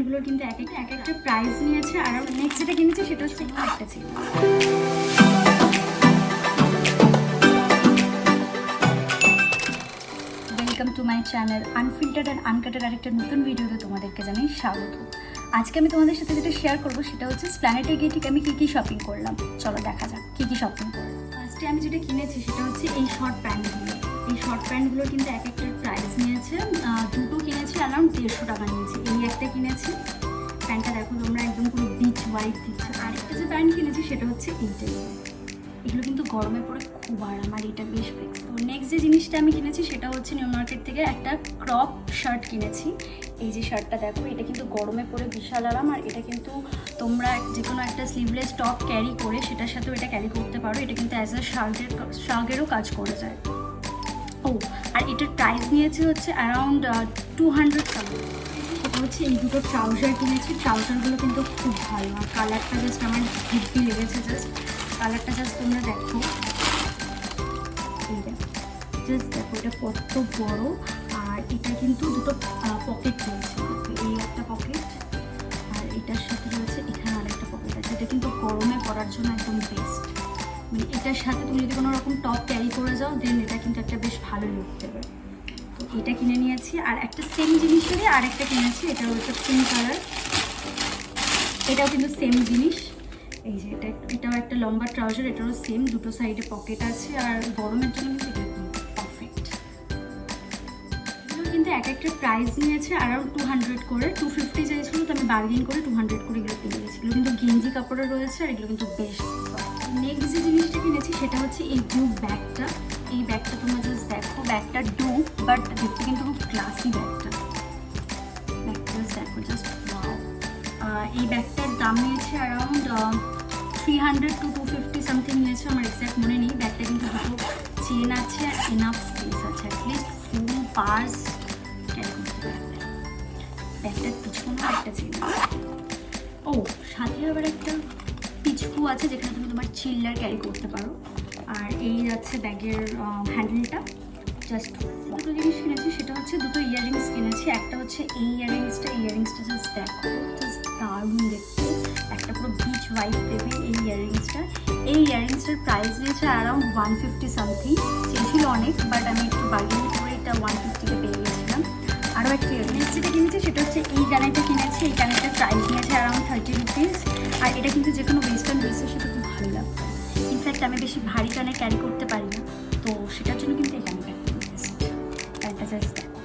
প্যান্টগুলোর কিন্তু এক একটা প্রাইস নিয়েছে। আর নেক্সট যেটা কিনেছে সেটা হচ্ছে একটা ছিল। Welcome to my channel unfiltered and uncutted আরেকটা নতুন ভিডিওতে তোমাদেরকে জানাই স্বাগত। আজকে আমি তোমাদের সাথে যেটা শেয়ার করবো সেটা হচ্ছে এসপ্ল্যানেডে গিয়ে ঠিক আমি কী শপিং করলাম। চলো দেখা যাক কী শপিং করলাম। ফার্স্টে আমি যেটা কিনেছি সেটা হচ্ছে এই শর্ট প্যান্টগুলো। এই শর্ট প্যান্টগুলো কিন্তু এক একটার প্রাইস নিয়েছে। দুটো কিনেছি অ্যারাউন্ড 150 টাকা নিয়েছি। এই একটা কিনেছি, প্যান্টটা দেখো তোমরা একদম পুরো বিচ হোয়াইট দিচ্ছে। আর একটা যে প্যান্ট কিনেছি সেটা হচ্ছে এইটাই। এগুলো কিন্তু গরমে পরে খুব আরাম, আর এটা বেশ ফিক্স। তো নেক্সট যে জিনিসটা আমি কিনেছি সেটা হচ্ছে নিউ মার্কেট থেকে একটা ক্রপ শার্ট কিনেছি। এই যে শার্টটা দেখো, এটা কিন্তু গরমে পরে বিশাল আরাম। আর এটা কিন্তু তোমরা যে কোনো একটা স্লিভলেস টপ ক্যারি করে সেটার সাথেও এটা ক্যারি করতে পারো। এটা কিন্তু অ্যাজ আ শার্গেরও কাজ করে যায়। ও, আর এটার প্রাইস নিয়েছে হচ্ছে অ্যারাউন্ড 200 সামথিং। সেটা হচ্ছে এই দুটো ট্রাউজার কিনেছি। ট্রাউজারগুলো কিন্তু খুব ভালো, আর কালারটা জাস্ট আমার হেভি লেগেছে। কালারটা জাস্ট তোমরা দেখো, এই দেখো, জাস্ট দেখো এটা কত বড়। আর এটা কিন্তু দুটো পকেট রয়েছে, এই একটা পকেট আর এটার সাথে রয়েছে এখানে আরেকটা পকেট আছে। এটা কিন্তু গরমে পরার জন্য একদম বেস্ট। মানে এটার সাথে তুমি যদি কোনো রকম টপ ক্যারি করে যাও দেন এটা কিন্তু একটা বেশ ভালো লুক দেবে। তো এটা কিনে নিয়েছি। আর একটা সেম জিনিসেরই আরেকটা কিনেছি, এটা হচ্ছে পিঙ্ক কালার। এটাও কিন্তু সেম জিনিস। এই যে এটাও একটা লম্বা ট্রাউজার, এটারও সেম, দুটো সাইডে পকেট আছে। আর গরমের জন্য কিন্তু এটা পারফেক্ট। এগুলো কিন্তু এক একটা প্রাইস নিয়েছে অ্যারাউন্ড 200 করে। 250 চাইছিল, তো আমি বার্গেন করে 200 করে এগুলো কিনে নিয়েছি। এগুলো কিন্তু গেঞ্জি কাপড়ে রয়েছে, আর এগুলো কিন্তু বেশ। নেক্সট যে জিনিসটা কিনেছি সেটা হচ্ছে এই ডিউক ব্যাগটা। এই ব্যাগটা তোমরা জাস্ট দেখো, ব্যাগটা ডিউক বাট দেখতে কিন্তু খুব ক্লাসি। ব্যাগটা দেখো জাস্ট ওয়াও। এই ব্যাগটার দাম নিয়েছে অ্যারাউন্ড 300 to 250 সামথিং নিয়েছে, আমার এক্স্যাক্ট মনে নেই। ব্যাগটা কিন্তু দুটো চেন আছে আর এনাফ স্পেস আছে, অ্যাটলিস্ট ফুল পার্স ক্যারি করতে পারবে। ব্যাগটার পিছনেও একটা চেন আছে। ও, সাথে আবার একটা পিছু আছে যেখানে তুমি তোমার চিল্লার ক্যারি করতে পারো। আর এই যাচ্ছে ব্যাগের হ্যান্ডেলটা। জাস্ট দুটো জিনিস কিনেছি, সেটা হচ্ছে দুটো ইয়াররিংস কিনেছি। একটা হচ্ছে এই ইয়াররিংসটা জাস্ট দেখো, জাস্ট দারুণ দেখতে। একটা পুরো বিচ হোয়াইট দেবে এই ইয়াররিংসটার প্রাইস নিয়েছে অ্যারাউন্ড 150 সামথিং। চেয়েছিল অনেক, বাট আমি একটু বার্গেন করে এটা 150-তে পেয়ে গেছিলাম। আরও একটা ইয়াররিংস যেটা কিনেছি সেটা হচ্ছে এই কানেরটা কিনেছি। এই কানেরটার প্রাইস নিয়েছে অ্যারাউন্ড 30 রুপিস। আর এটা কিন্তু যে কোনো ওয়েস্টার্ন ড্রেসের সাথে খুব ভালো লাগবে। ইনফ্যাক্ট আমি বেশি ভারী কানে ক্যারি করতে পারি না, তো সেটার জন্য কিন্তু এই কানেরটা একটা জাস্ট দেখো,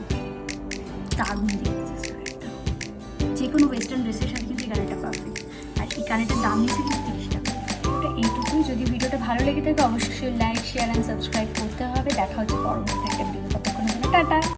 দারুণ দেখতে। জাস্ট কানেরটা যে কোনো ওয়েস্টার্ন ড্রেসের সাথে কিন্তু এই কানেরটা পারফেক্ট। আর এই কানেরটার দাম নিয়েছে কিন্তু 30 টাকা। ওটা এইটুকুই। যদি ভিডিওটা ভালো লেগে থাকে অবশ্যই লাইক, শেয়ার অ্যান্ড সাবস্ক্রাইব করতে হবে। দেখা হচ্ছে পরবর্তী একটা ভিডিও। ততক্ষণের জন্য টাটা।